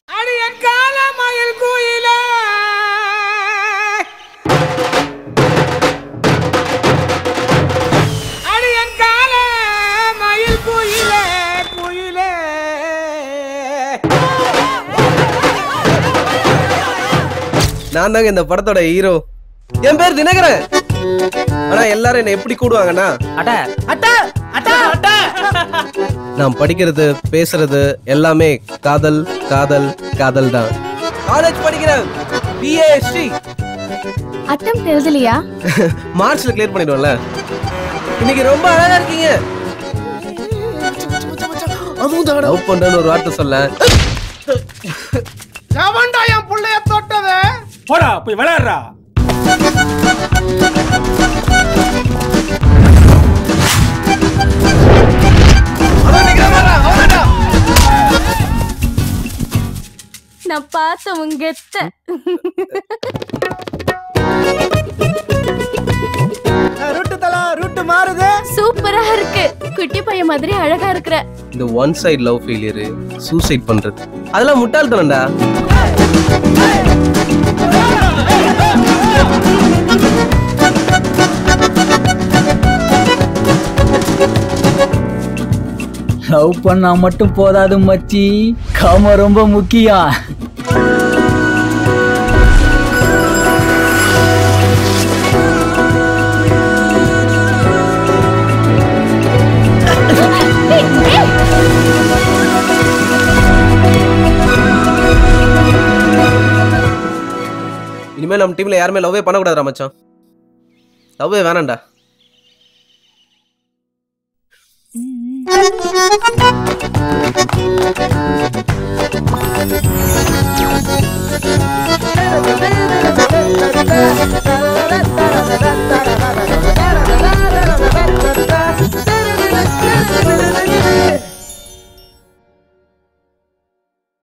அடியன் கால மயில் குயிலே அடியன் கால மயில் குயிலே குயிலே நான் தாங்க இந்த படத்தோட ஹீரோ. என் பேர் தினகரன். ஆனா எல்லாரும் என்ன எப்படி கூடுவாங்கன்னா நான் படிக்கிறது பேசுறது எல்லாமே காதல் காதல் காதல் தான். காலேஜ் படிக்கிறேன், பிஏஎஸ்டி. அட்டம் எழுதலையா? மார்ச்ல கிளியர் பண்ணிடுவோம்ல. இன்னைக்கு ரொம்ப அழகா இருக்கீங்க. லவ் பண்றேன்னு ஒரு வார்த்தை சொல்ல. எவன்டா என் புள்ளைய தொட்டது? போடா போய் விளையாடுறா. நான் பார்த்த உங்க ரூட்டு தலா ரூட்டு மாறுது. சூப்பரா இருக்கு. குட்டி பையன் மாதிரி அழகா இருக்கிற. இந்த one side love failure, suicide பண்றது அதெல்லாம் முட்டாள்தனம்டா. லவ் பண்ணா மட்டும் போதாது மச்சி, காம ரொம்ப முக்கியம். இனிமேல் நம்ம டீம்ல யாருமே லவ்வே பண்ணக்கூடாதுடா மச்சான். லவ்வே வேணாம்டா.